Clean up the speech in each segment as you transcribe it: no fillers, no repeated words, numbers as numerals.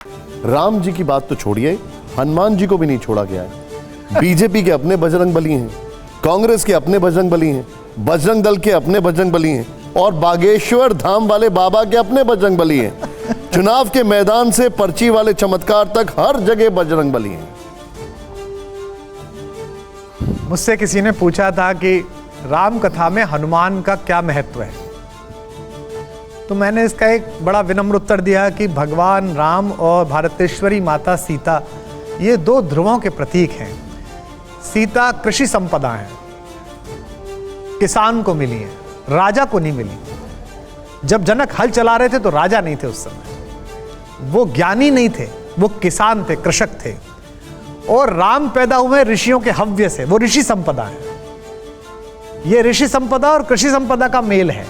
राम जी की बात तो छोड़िए, हनुमान जी को भी नहीं छोड़ा गया है। बीजेपी के अपने बजरंग बली हैं, कांग्रेस के अपने बजरंग बली हैं, बजरंग दल के अपने बजरंग बली हैं और बागेश्वर धाम वाले बाबा के अपने बजरंग बली हैं। चुनाव के मैदान से पर्ची वाले चमत्कार तक हर जगह बजरंग बली हैं। मुझसे किसी ने पूछा था कि राम कथा में हनुमान का क्या महत्व है, तो मैंने इसका एक बड़ा विनम्र उत्तर दिया कि भगवान राम और भारतेश्वरी माता सीता ये दो ध्रुवों के प्रतीक हैं। सीता कृषि संपदा है, किसान को मिली है, राजा को नहीं मिली। जब जनक हल चला रहे थे तो राजा नहीं थे उस समय, वो ज्ञानी नहीं थे, वो किसान थे, कृषक थे। और राम पैदा हुए ऋषियों के हव्य से, वो ऋषि संपदा है। ये ऋषि संपदा और कृषि संपदा का मेल है।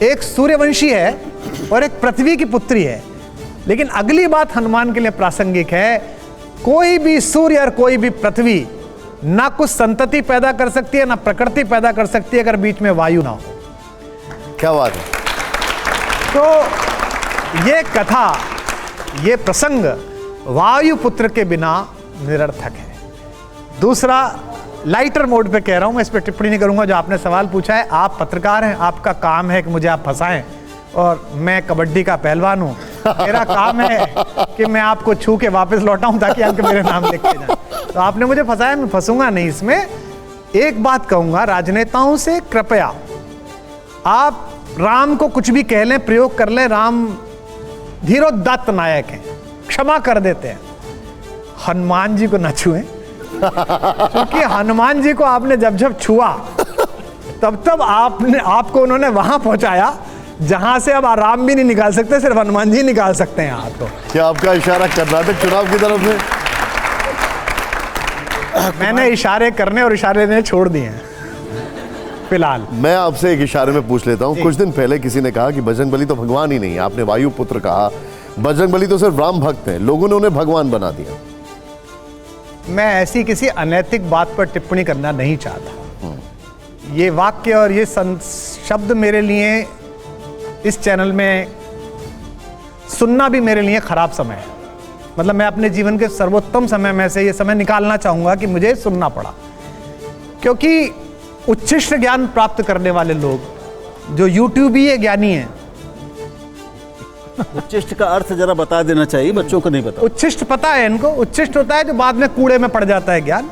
एक सूर्यवंशी है और एक पृथ्वी की पुत्री है। लेकिन अगली बात हनुमान के लिए प्रासंगिक है, कोई भी सूर्य और कोई भी पृथ्वी ना कुछ संतति पैदा कर सकती है, ना प्रकृति पैदा कर सकती है अगर बीच में वायु ना हो। क्या बात है। तो ये कथा, ये प्रसंग वायु पुत्र के बिना निरर्थक है। दूसरा, लाइटर मोड पे कह रहा हूं मैं, इस पे टिप्पणी नहीं करूंगा। जो आपने सवाल पूछा है, आप पत्रकार हैं, आपका काम है कि मुझे आप फंसाएं, और मैं कबड्डी का पहलवान हूं, मेरा काम है कि मैं आपको छू के वापस लौटाऊं ताकि अंक मेरे नाम लिखे जाए। तो आपने मुझे फंसाया, मैं फंसूंगा नहीं इसमें। एक बात कहूंगा राजनेताओं से, कृपया आप राम को कुछ भी कह लें, प्रयोग कर लें, राम धीरोदात्त नायक हैं, क्षमा कर देते हैं। हनुमान जी को न छुएं, क्योंकि हनुमान जी को आपने जब जब छुआ तब आपको उन्होंने वहां पहुंचाया जहां से अब राम भी नहीं निकाल सकते, सिर्फ हनुमान जी निकाल सकते हैं हाथ को। क्या आपका इशारा कर्नाटक चुनाव की तरफ है? मैंने इशारे करने और इशारे देने छोड़ दिए हैं फिलहाल। मैं आपसे एक इशारे में पूछ लेता हूं। कुछ दिन पहले किसी ने कहा कि बजरंग बली तो भगवान ही नहीं है, आपने वायु पुत्र कहा। बजरंग बली तो सिर्फ राम भक्त हैं, लोगों ने उन्हें भगवान बना दिया। मैं ऐसी किसी अनैतिक बात पर टिप्पणी करना नहीं चाहता। ये वाक्य और ये शब्द मेरे लिए इस चैनल में सुनना भी मेरे लिए खराब समय है। मतलब मैं अपने जीवन के सर्वोत्तम समय में से ये समय निकालना चाहूंगा कि मुझे सुनना पड़ा, क्योंकि उच्छिष्ट ज्ञान प्राप्त करने वाले लोग जो यूट्यूबीय ज्ञानी हैं। उच्छिष्ट का अर्थ जरा बता देना चाहिए, बच्चों को नहीं पता। उच्छिष्ट पता है इनको, उच्छिष्ट होता है जो बाद में कूड़े में पड़ जाता है ज्ञान।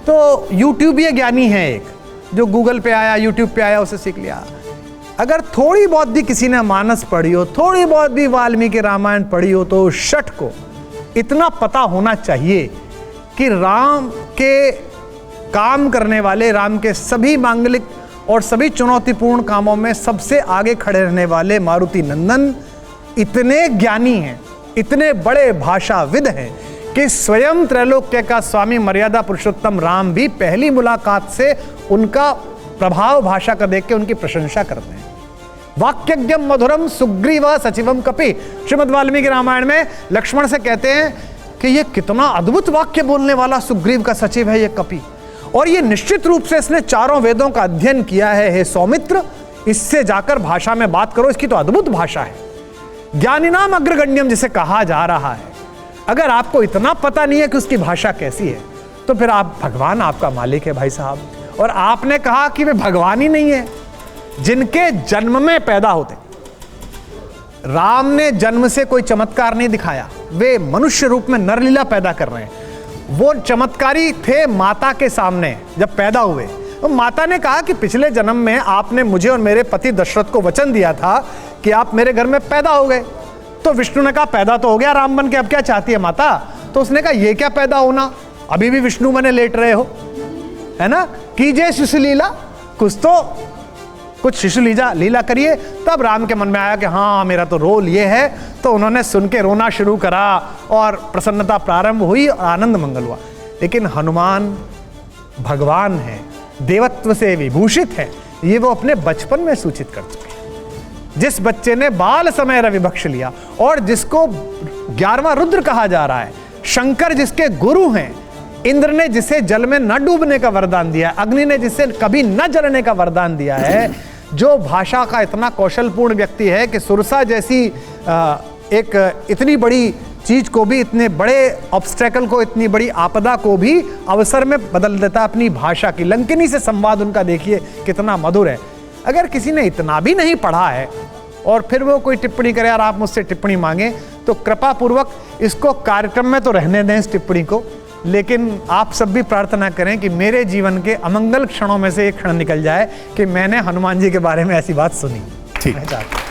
तो यूट्यूबीय ज्ञानी है एक, जो गूगल पे आया, यूट्यूब पे आया, उसे सीख लिया। अगर थोड़ी बहुत भी किसी ने मानस पढ़ी हो, थोड़ी बहुत भी वाल्मीकि रामायण पढ़ी हो, तो शठ को इतना पता होना चाहिए कि राम के काम करने वाले, राम के सभी मांगलिक और सभी चुनौतीपूर्ण कामों में सबसे आगे खड़े रहने वाले मारुति नंदन इतने ज्ञानी हैं, इतने बड़े भाषाविद हैं कि स्वयं त्रैलोक्य का स्वामी मर्यादा पुरुषोत्तम राम भी पहली मुलाकात से उनका प्रभाव भाषा का देख के उनकी प्रशंसा करते हैं। वाक्यज्ञम मधुरम सुग्रीव सचिवम कपि, श्रीमद् वाल्मीकि रामायण में लक्ष्मण से कहते हैं कि ये कितना अद्भुत वाक्य बोलने वाला सुग्रीव का सचिव है ये कपि, और ये निश्चित रूप से इसने चारों वेदों का अध्ययन किया है। हे सौमित्र, इससे जाकर भाषा में बात करो, इसकी तो अद्भुत भाषा है। ज्ञानिनाम अग्रगण्यम जिसे कहा जा रहा है, अगर आपको इतना पता नहीं है कि उसकी भाषा कैसी है, तो फिर आप, भगवान आपका मालिक है भाई साहब। और आपने कहा कि वे भगवान ही नहीं है, जिनके जन्म में पैदा होते। राम ने जन्म से कोई चमत्कार नहीं दिखाया, वे मनुष्य रूप में नरलीला पैदा कर रहे हैं। वो चमत्कारी थे माता के सामने जब पैदा हुए। तो माता ने कहा कि पिछले जन्म में आपने मुझे और मेरे पति दशरथ को वचन दिया था कि आप मेरे घर में पैदा हो गए। तो विष्णु ने कहा पैदा तो हो गया राम बन के, अब क्या चाहती है माता? तो उसने कहा ये क्या पैदा होना, अभी भी विष्णु बने लेट रहे हो, है ना, कीजिए शिशु लीला, कुछ शिशु लीला करिए। तब राम के मन में आया कि हाँ मेरा तो रोल ये है। तो उन्होंने सुन के रोना शुरू करा और प्रसन्नता प्रारंभ हुई और आनंद मंगल हुआ। लेकिन हनुमान भगवान है, देवत्व से विभूषित है, ये वो अपने बचपन में सूचित कर चुके हैं। जिस बच्चे ने बाल समय रविभक्ष लिया और जिसको 11वां रुद्र कहा जा रहा है, शंकर जिसके गुरु हैं, इंद्र ने जिसे जल में न डूबने का वरदान दिया है, अग्नि ने जिसे कभी न जलने का वरदान दिया है, जो भाषा का इतना कौशलपूर्ण व्यक्ति है कि सुरसा जैसी एक इतनी बड़ी चीज को भी, इतने बड़े ऑब्स्टेकल को, इतनी बड़ी आपदा को भी अवसर में बदल देता है अपनी भाषा की। लंकिनी से संवाद उनका देखिए कितना मधुर है। अगर किसी ने इतना भी नहीं पढ़ा है और फिर वो कोई टिप्पणी करे और आप मुझसे टिप्पणी मांगे, तो कृपा पूर्वक इसको कार्यक्रम में तो रहने दें इस टिप्पणी को, लेकिन आप सब भी प्रार्थना करें कि मेरे जीवन के अमंगल क्षणों में से एक क्षण निकल जाए कि मैंने हनुमान जी के बारे में ऐसी बात सुनी। ठीक।